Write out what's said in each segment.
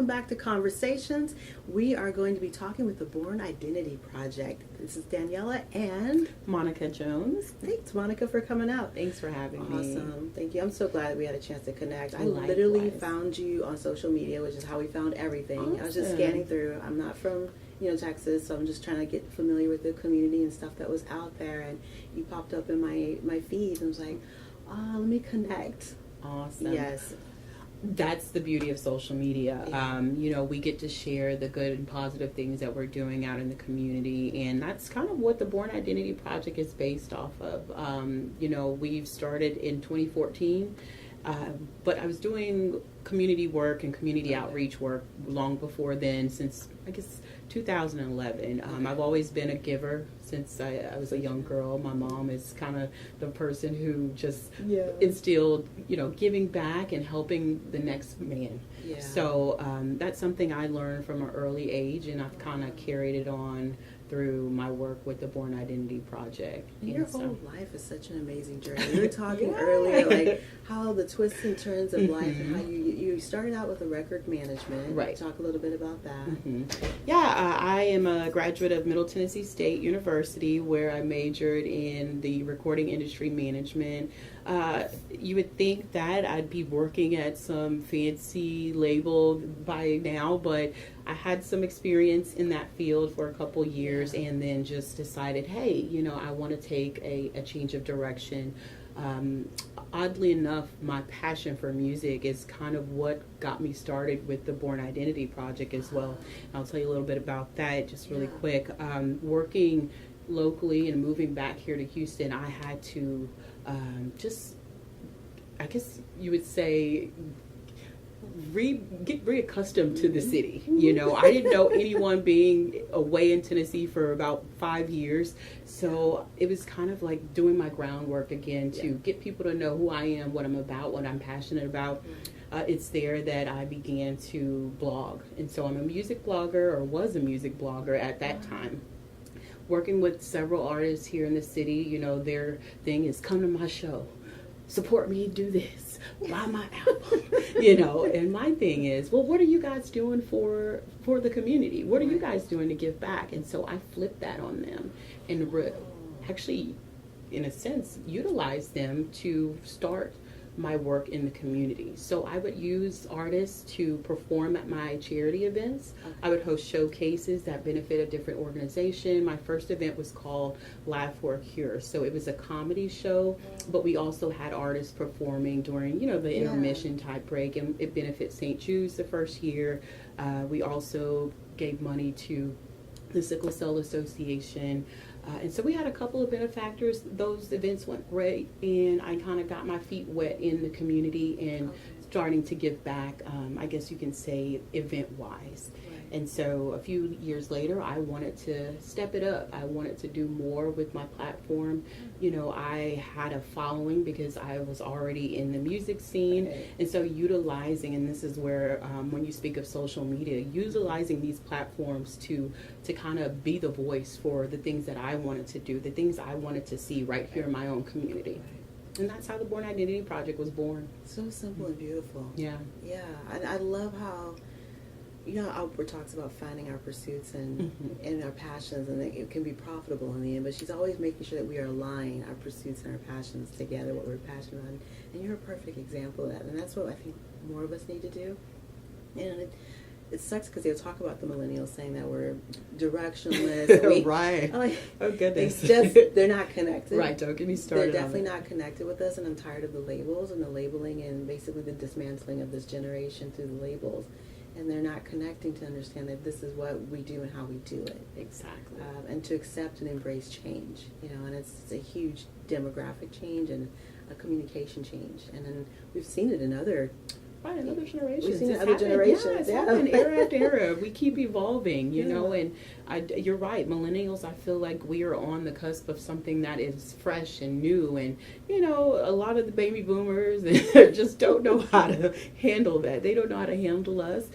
back to Conversations. We are going to be talking with the Born Identity Project. This is Daniela and Monica Jones. thanks, Monica, for coming out. Thanks for having me. Awesome. Thank you. I'm so glad that we had a chance to connect. I Likewise. literally found you on social media, which is how we found everything. I was just Awesome. scanning through. I'm not from, Texas, so I'm just trying to get familiar with the community and stuff that was out there. And you popped up in my feed and I was like, let me connect. Awesome. Yes. That's the beauty of social media. Yeah. We get to share the good and positive things that we're doing out in the community, and that's kind of what the Born Identity Project is based off of. We've started in 2014, but I was doing community work and community outreach work long before then, since, I guess, 2011. I've always been a giver since I was a young girl. My mom is kind of the person who just instilled, giving back and helping the next man. Yeah. So that's something I learned from an early age, and I've kind of carried it on through my work with the Born Identity Project. And your whole life is such an amazing journey. We were talking Yeah. earlier, like how the twists and turns of life, and how you started out with a record management. Right. Talk a little bit about that. I am a graduate of Middle Tennessee State University, where I majored in the recording industry management. You would think that I'd be working at some fancy label by now, but I had some experience in that field for a couple years, and then just decided, hey, I want to take a change of direction. Oddly enough, my passion for music is kind of what got me started with the Born Identity Project as well. I'll tell you a little bit about that just really quick. Working locally and moving back here to Houston, I had to I guess you would say, get reaccustomed to the city. I didn't know anyone being away in Tennessee for about 5 years, so it was kind of like doing my groundwork again to get people to know who I am, what I'm about, what I'm passionate about. It's there that I began to blog, and so I'm a music blogger, or was a music blogger at that time. Working with several artists here in the city, their thing is come to my show, support me, do this, buy my album, and my thing is, well, what are you guys doing for the community? What are you guys doing to give back? And so I flipped that on them and actually, in a sense, utilize them to start my work in the community. So I would use artists to perform at my charity events. I would host showcases that benefit a different organization. My first event was called Laugh for a Cure. So it was a comedy show, but we also had artists performing during, the intermission type break, and it benefits St. Jude's the first year. We also gave money to the Sickle Cell Association. And so we had a couple of benefactors. Those events went great, and I kind of got my feet wet in the community and starting to give back, I guess you can say, event-wise. And so a few years later, I wanted to step it up. I wanted to do more with my platform. I had a following because I was already in the music scene. And so utilizing, and this is where, when you speak of social media, utilizing these platforms to kind of be the voice for the things that I wanted to do, the things I wanted to see right here in my own community. And that's how the Born Identity Project was born. So simple and beautiful. Yeah. Yeah. I love how, Albert talks about finding our pursuits and our passions, and it can be profitable in the end, but she's always making sure that we are aligning our pursuits and our passions together, what we're passionate about. And you're a perfect example of that. And that's what I think more of us need to do. And it sucks because they'll talk about the millennials saying that we're directionless. Right. Oh, goodness. They're not connected. Right, don't get me started. They're definitely not connected with us, and I'm tired of the labels and the labeling and basically the dismantling of this generation through the labels. And they're not connecting to understand that this is what we do and how we do it. Exactly. And to accept and embrace change, and it's a huge demographic change and a communication change. And then we've seen it in other generations. We've seen it in other generations. Yeah, it's happened era after era. We keep evolving, and you're right. Millennials, I feel like we are on the cusp of something that is fresh and new. And, a lot of the baby boomers just don't know how to handle that. They don't know how to handle us.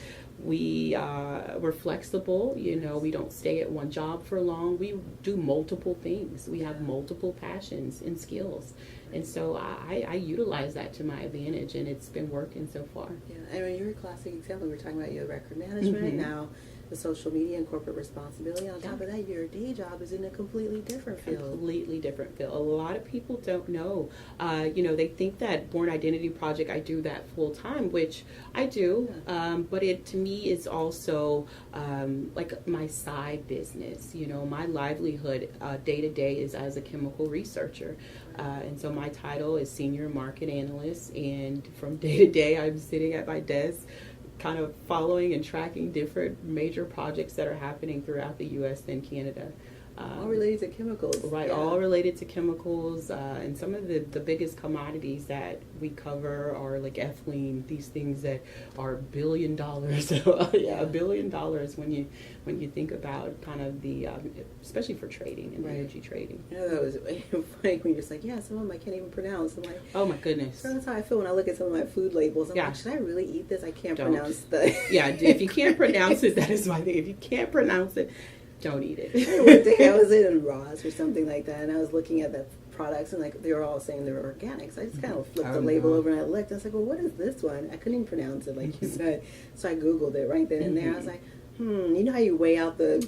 we're flexible. We don't stay at one job for long. We do multiple things. We have multiple passions and skills. And so I utilize that to my advantage, and it's been working so far. Yeah, I mean, you're a classic example. We were talking about your record management, now the social media and corporate responsibility. On top of that, your day job is in a completely different field. Completely different field. A lot of people don't know. They think that Born Identity Project, I do that full time, which I do. But it, to me, is also like my side business. My livelihood day to day is as a chemical researcher. And so my title is Senior Market Analyst. And from day to day, I'm sitting at my desk kind of following and tracking different major projects that are happening throughout the U.S. and Canada. All related to chemicals. Right, all related to chemicals. And some of the biggest commodities that we cover are like ethylene, these things that are $1 billion. $1 billion when you think about kind of the, especially for trading and energy trading. That was funny when you're just like, some of them I can't even pronounce. I'm like, oh my goodness. So that's how I feel when I look at some of my food labels. I'm like, should I really eat this? I can't pronounce the... if you can't pronounce it, that is my thing. If you can't pronounce it, don't eat it. One day I was in Ross or something like that, and I was looking at the products, and like they were all saying they were organic. So I just kind of flipped the label over and I looked. I was like, well, what is this one? I couldn't even pronounce it, like you said. So I Googled it right then and there. I was like, you know how you weigh out the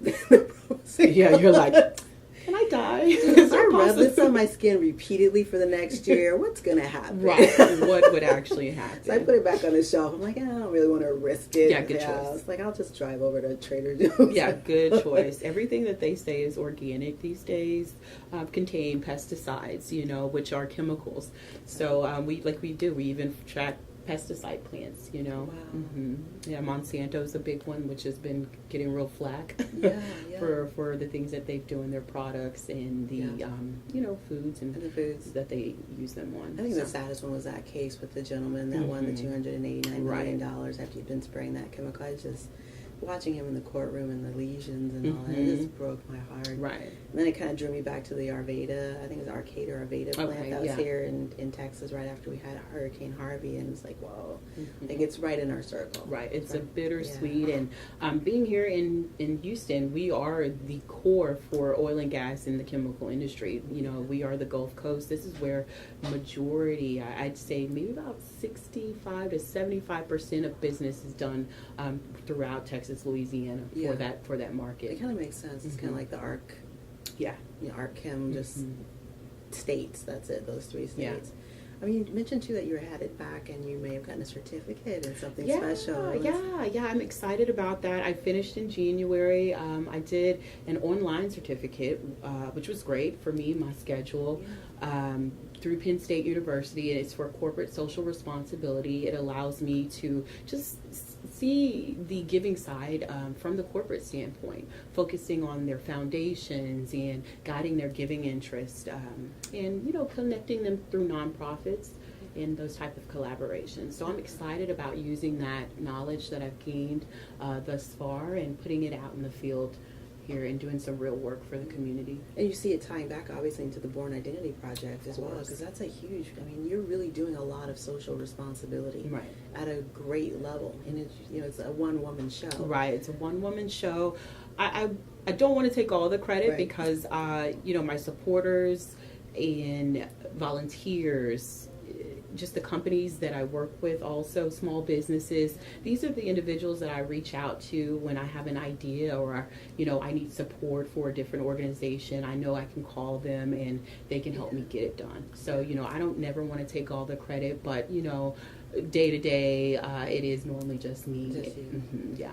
pros and you're like, can I die? If I rub this on my skin repeatedly for the next year, what's going to happen? Right. What would actually happen? So I put it back on the shelf. I'm like, I don't really want to risk it. Yeah, good choice. It's like, I'll just drive over to Trader Joe's. Yeah, good choice. Everything that they say is organic these days contain pesticides, which are chemicals. So we even track pesticide plants, Wow. Yeah, Monsanto's a big one, which has been getting real flack for the things that they do in their products and the foods and the foods that they use them on. I think the saddest one was that case with the gentleman that won the $289 million after he'd been spraying that chemical. I just watching him in the courtroom and the lesions and all that, it just broke my heart. Right. And then it kind of drew me back to the Arvada, I think it was Arcata Arvada plant that was here in Texas right after we had Hurricane Harvey, and it's like, whoa, like it's right in our circle. Right. It's a bittersweet, and being here in Houston, we are the core for oil and gas in the chemical industry. We are the Gulf Coast. This is where majority, I'd say maybe about 65 to 75% of business is done throughout Texas, Louisiana for that market. It kind of makes sense. It's kind of like the ARC. Yeah. ARC Chem just states. That's it. Those three states. I mean, you mentioned too that you were headed back and you may have gotten a certificate and something special. Yeah. I'm excited about that. I finished in January. I did an online certificate, which was great for me, my schedule. Through Penn State University, and it's for corporate social responsibility. It allows me to just see the giving side from the corporate standpoint, focusing on their foundations and guiding their giving interest, and connecting them through nonprofits and those type of collaborations. So I'm excited about using that knowledge that I've gained thus far and putting it out in the field here and doing some real work for the community. And you see it tying back obviously into the Born Identity Project as well, because that's a huge, you're really doing a lot of social responsibility at a great level, and it's a one-woman show. Right, it's a one-woman show. I don't want to take all the credit because my supporters and volunteers, just the companies that I work with, also small businesses. These are the individuals that I reach out to when I have an idea or, I need support for a different organization. I know I can call them and they can help me get it done. So, I don't never want to take all the credit, but, day to day, it is normally just me. Just you. Yeah.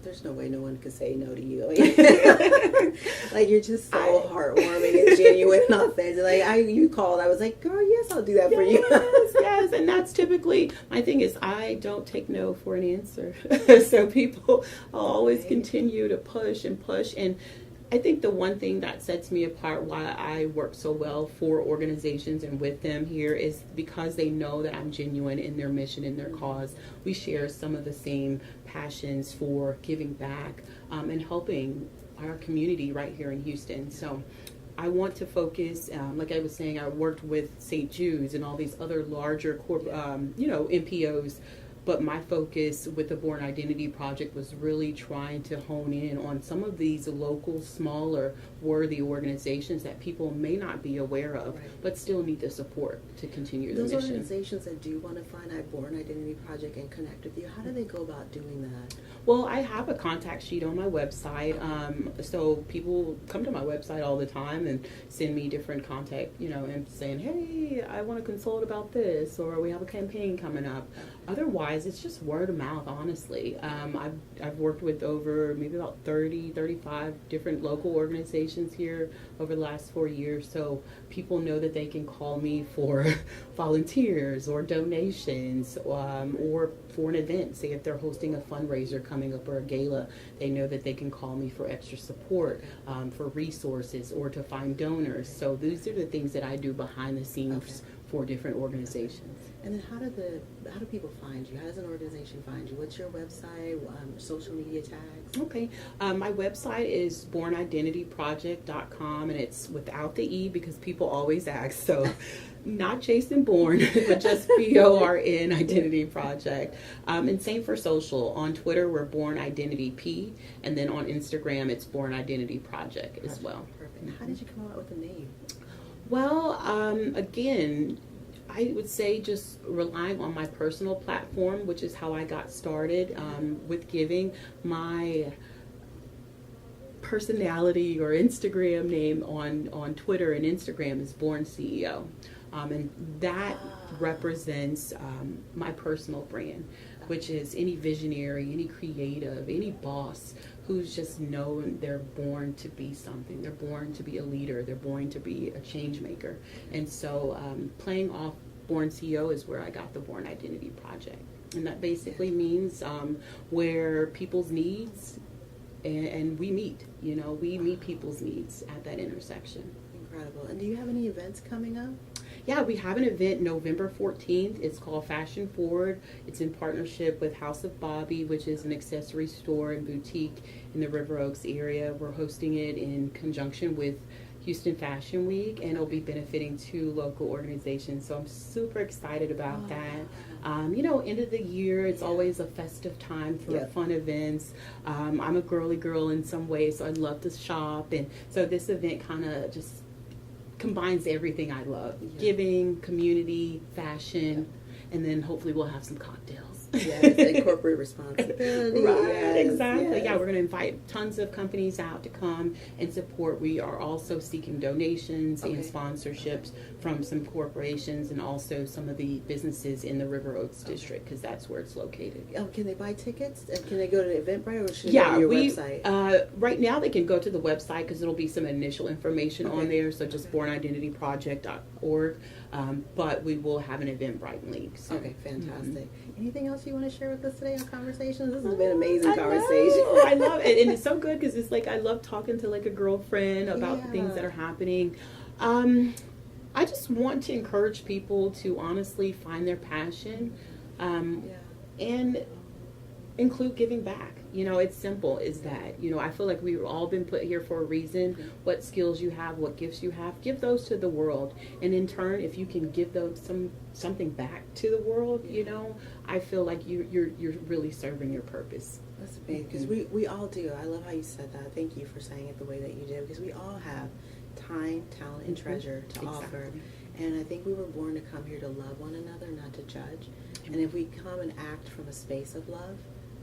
There's no way no one could say no to you. Like you're just so heartwarming and genuine and authentic. Like you called, I was like, girl, yes, I'll do that for you. Yes, and that's typically my thing is I don't take no for an answer. So people always continue to push, and I think the one thing that sets me apart, why I work so well for organizations and with them here, is because they know that I'm genuine in their mission, in their cause. We share some of the same passions for giving back and helping our community right here in Houston. So I want to focus, like I was saying, I worked with St. Jude's and all these other larger NPOs But my focus with the Born Identity Project was really trying to hone in on some of these local, smaller, worthy organizations that people may not be aware of, Right. but still need the support to continue the Those mission. organizations that do want to find a Born Identity Project and connect with you, how do they go about doing that? Well, I have a contact sheet on my website, so people come to my website all the time and send me different contact, and saying, hey, I want to consult about this, or we have a campaign coming up. Otherwise, it's just word of mouth, honestly. I've worked with over maybe about 30, 35 different local organizations here over the last 4 years, so people know that they can call me for volunteers or donations, or for an event. Say if they're hosting a fundraiser coming up or a gala, they know that they can call me for extra support, for resources, or to find donors. So these are the things that I do behind the scenes for different organizations. And then how do people find you? How does an organization find you? What's your website, social media tags? Okay. My website is bornidentityproject.com, and it's without the E because people always ask. So not Jason Bourne, but just BORN Identity Project. And same for social. On Twitter, we're Born Identity P, and then on Instagram, it's Born Identity Project as well. Perfect. And how did you come up with the name? Well, again, I would say just relying on my personal platform, which is how I got started with giving. My personality or Instagram name on Twitter and Instagram is Born CEO. And that represents my personal brand, which is any visionary, any creative, any boss who's just known they're born to be something. They're born to be a leader. They're born to be a change maker. And so playing off Born CEO is where I got the Born Identity Project. And that basically means where people's needs and we meet. We meet people's needs at that intersection. Incredible. And do you have any events coming up? Yeah, we have an event November 14th. It's called Fashion Forward. It's in partnership with House of Bobby, which is an accessory store and boutique in the River Oaks area. We're hosting it in conjunction with Houston Fashion Week, and it'll be benefiting 2 local organizations. So I'm super excited about that. End of the year, it's always a festive time for fun events. I'm a girly girl in some ways, so I love to shop. And so this event kind of just combines everything I love. Giving, community, fashion, and then hopefully we'll have some cocktails. Yes, and corporate responsibility. Right, yes, exactly. yes. Yeah, we're going to invite tons of companies out to come and support. We are also seeking donations and sponsorships from some corporations and also some of the businesses in the River Oaks district, because that's where it's located. Can they buy tickets? And can they go to Eventbrite, or should they go to your website? Right now they can go to the website because it'll be some initial information on there, so just bornidentityproject.org. But we will have an Eventbrite link. So. Okay, fantastic. Anything else you want to share with us today on Conversations? This has been an amazing conversation. I love it, and it's so good because it's like I love talking to like a girlfriend about the things that are happening. I just want to encourage people to honestly find their passion, and include giving back. It's simple as that. I feel like we've all been put here for a reason. What skills you have, what gifts you have, give those to the world. And in turn, if you can give those something back to the world, I feel like you're really serving your purpose. That's big, because we all do. I love how you said that. Thank you for saying it the way that you did, because we all have time, talent, and treasure to offer. And I think we were born to come here to love one another, not to judge. And if we come and act from a space of love,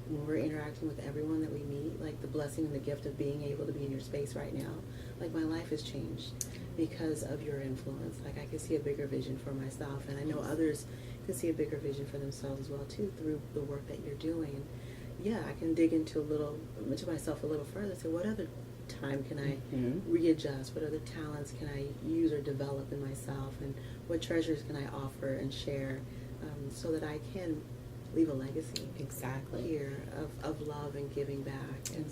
when we're interacting with everyone that we meet, like the blessing and the gift of being able to be in your space right now, like my life has changed because of your influence. Like I can see a bigger vision for myself, and I know others can see a bigger vision for themselves as well too through the work that you're doing. Yeah, I can dig into myself a little further. So what other time can I readjust? What other talents can I use or develop in myself? And what treasures can I offer and share so that I can leave a legacy here of love and giving back. And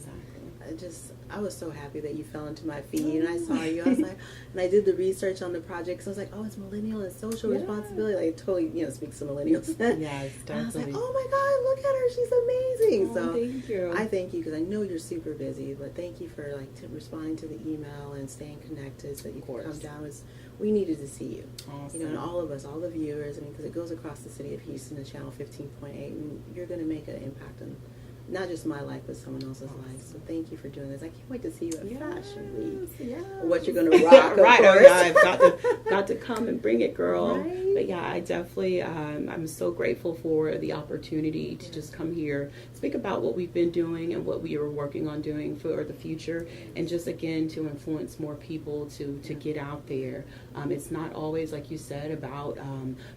I was so happy that you fell into my feed, and I saw you. I was like, and I did the research on the project. So I was like, oh, it's millennial and social responsibility. Like, it totally, speaks to millennials. Yes, definitely. I was like, oh my God, look at her, she's amazing. Oh, so thank you. I thank you because I know you're super busy, but thank you for responding to the email and staying connected so that you could come down. We needed to see you. Awesome. And all of us, all the viewers. because it goes across the city of Houston to Channel 15.8, and you're going to make an impact on not just my life, but someone else's life. So thank you for doing this. I can't wait to see you at Fashion Week. Yes. What you're going to rock, right? Of Oh, yeah, I've got to come and bring it, girl. Right? But yeah, I definitely, I'm so grateful for the opportunity to just come here, speak about what we've been doing and what we are working on doing for the future, and just again to influence more people to get out there. It's not always, like you said, about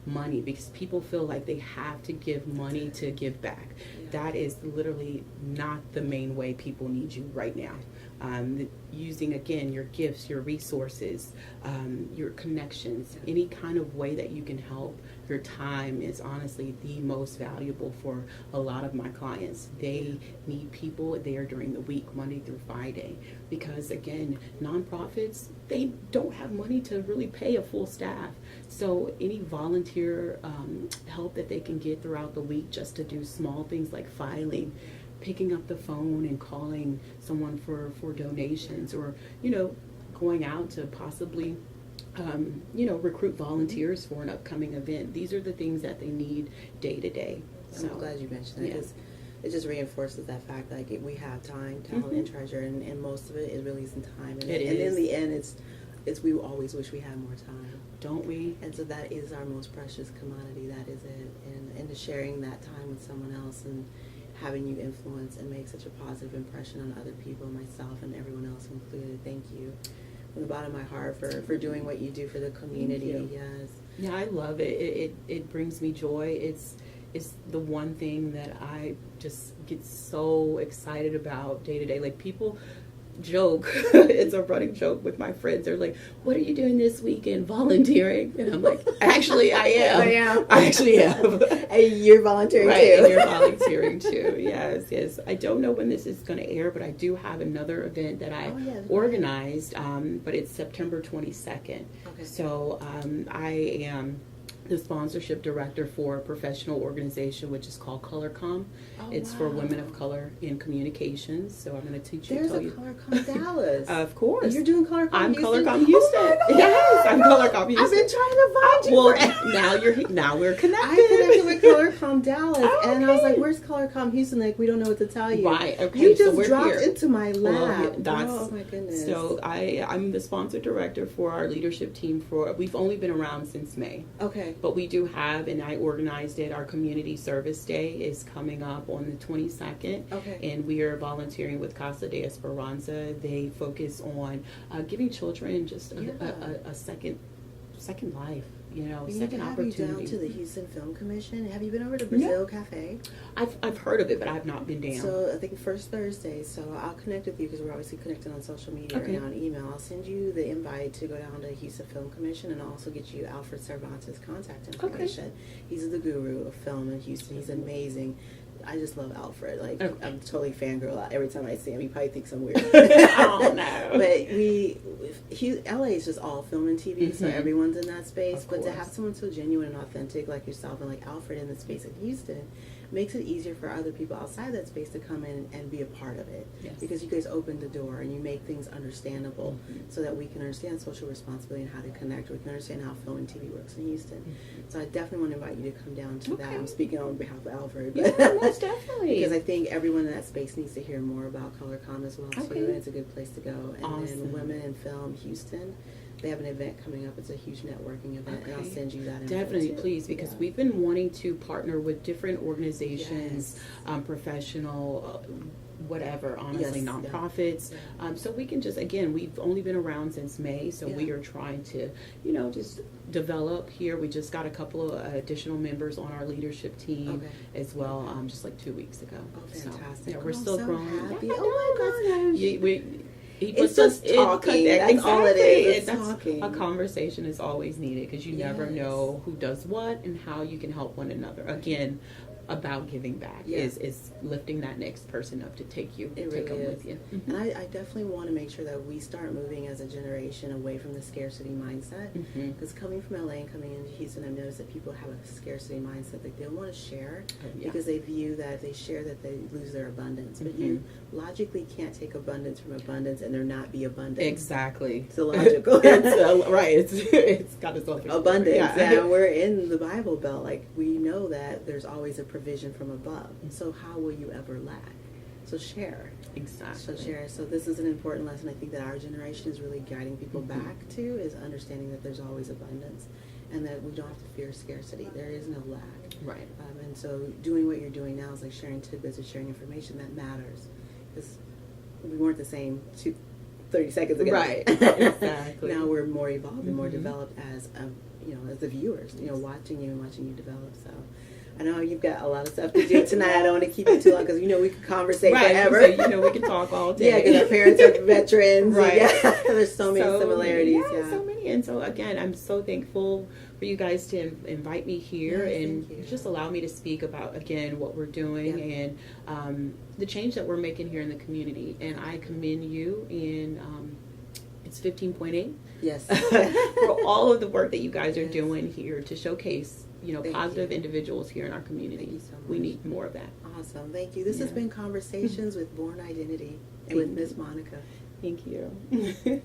money, because people feel like they have to give money to give back. That is literally not the main way people need you right now. Using, again, your gifts, your resources, your connections, any kind of way that you can help. Your time is honestly the most valuable for a lot of my clients. They need people there during the week, Monday through Friday, because again, nonprofits, they don't have money to really pay a full staff. So any volunteer help that they can get throughout the week just to do small things like filing, picking up the phone and calling someone for donations, or going out to possibly recruit volunteers for an upcoming event. These are the things that they need day to day. So I'm glad you mentioned that, because it just reinforces that fact that we have time, talent, and treasure, and most of it is releasing time. And in the end, it's we always wish we had more time, don't we? And so that is our most precious commodity. That is it. And to sharing that time with someone else and having you influence and make such a positive impression on other people, myself and everyone else included. Thank you from the bottom of my heart for doing what you do for the community. Yes. Yeah, I love it. It brings me joy. It's the one thing that I just get so excited about day to day. Like, people joke, it's a running joke with my friends. They're like, what are you doing this weekend? Volunteering? And I'm like, actually, I am. I actually am. And you're volunteering right, too. And you're volunteering too. Yes. I don't know when this is going to air, but I do have another event that I organized, but it's September 22nd. Okay. So I am the sponsorship director for a professional organization which is called ColorCom. It's for women of color in communications. So I'm going to teach you. There's a ColorCom Dallas. Of course. You're doing ColorCom I'm Houston? ColorCom Houston. Oh my God. Yes, I'm ColorCom Houston. I've been trying to find you. Well, now we're connected. I connected with ColorCom Dallas, Oh, and I was okay. like, "Where's ColorCom Houston?" Like, we don't know what to tell you. Right. Okay. You so just we're dropped here. into my lab. Well, oh my goodness. So I'm the sponsor director for our leadership team. We've only been around since May. Okay. But we do have, and I organized it, our community service day is coming up on the 22nd. Okay. And we are volunteering with Casa de Esperanza. They focus on giving children just a second life, second opportunity. Have you down to the Houston Film Commission? Have you been over to Brazil Cafe? I've heard of it, but I've not been down. So I think first Thursday. So I'll connect with you because we're obviously connected on social media right now and email. I'll send you the invite to go down to Houston Film Commission, and I'll also get you Alfred Cervantes' contact information. He's the guru of film in Houston. He's amazing. I just love Alfred. Like, I'm totally fangirl every time I see him. He probably thinks I'm weird. Oh, no. But LA is just all film and TV, so everyone's in that space. Of But to course. have someone so genuine and authentic like yourself and like Alfred in the space in Houston makes it easier for other people outside that space to come in and be a part of it. Yes. Because you guys open the door and you make things understandable so that we can understand social responsibility and how to connect. We can understand how film and TV works in Houston. So I definitely want to invite you to come down to that. I'm speaking on behalf of Alfred. Yeah, most definitely. Because I think everyone in that space needs to hear more about ColorCom as well, too. Okay. And it's a good place to go. And Awesome. then Women in Film Houston, they have an event coming up. It's a huge networking event, and I'll Okay. send you that info, Definitely, too. please, because Yeah. we've been wanting to partner with different organizations, professional, whatever, honestly, Yes, nonprofits. Yeah. So we can just, again, we've only been around since May, so we are trying to, just develop here. We just got a couple of additional members on our leadership team as well, just like 2 weeks ago. Oh, So, fantastic. yeah, we're I'm still so growing. happy. Yeah, Oh, my gosh. He It's puts just us in talking. That's exactly. all it is. It's That's- talking. A conversation is always needed because you never Yes. know who does what and how you can help one another. Again, about giving back. Yeah. Is lifting that next person up to take It them really is. with you. And I definitely want to make sure that we start moving as a generation away from the scarcity mindset. Mhm. Because coming from LA and coming into Houston, I've noticed that people have a scarcity mindset. Like, they want to share Yeah. because they view that if they share that they lose their abundance. But you logically can't take abundance from abundance and there not be abundance. Exactly. It's illogical. Right. It's got its own Abundance. Yeah. Yeah, we're in the Bible Belt. Like, we know that there's always a provision from above. So how will you ever lack? So share. Exactly. So share. So this is an important lesson I think that our generation is really guiding people back to, is understanding that there's always abundance and that we don't have to fear scarcity. There is no lack. Right. And so doing what you're doing now is like sharing tidbits and sharing information that matters. Because we weren't the same 30 seconds ago. Right. Exactly. Now we're more evolved and more developed as as the viewers, watching you and watching you develop. So I know you've got a lot of stuff to do tonight. I don't want to keep you too long because we could conversate forever. So, we can talk all day. Yeah, because our parents are veterans. Right. Yeah, there's so many similarities. Yeah, so many. And so again, I'm so thankful for you guys to invite me here and just allow me to speak about, again, what we're doing and the change that we're making here in the community. And I commend you in it's 15.8. Yes. For all of the work that you guys are doing here to showcase Thank positive you. individuals here in our community. Thank you so much. We need more of that. Awesome. Thank you. This has been Conversations with Born Identity and with Miss Monica. Thank you.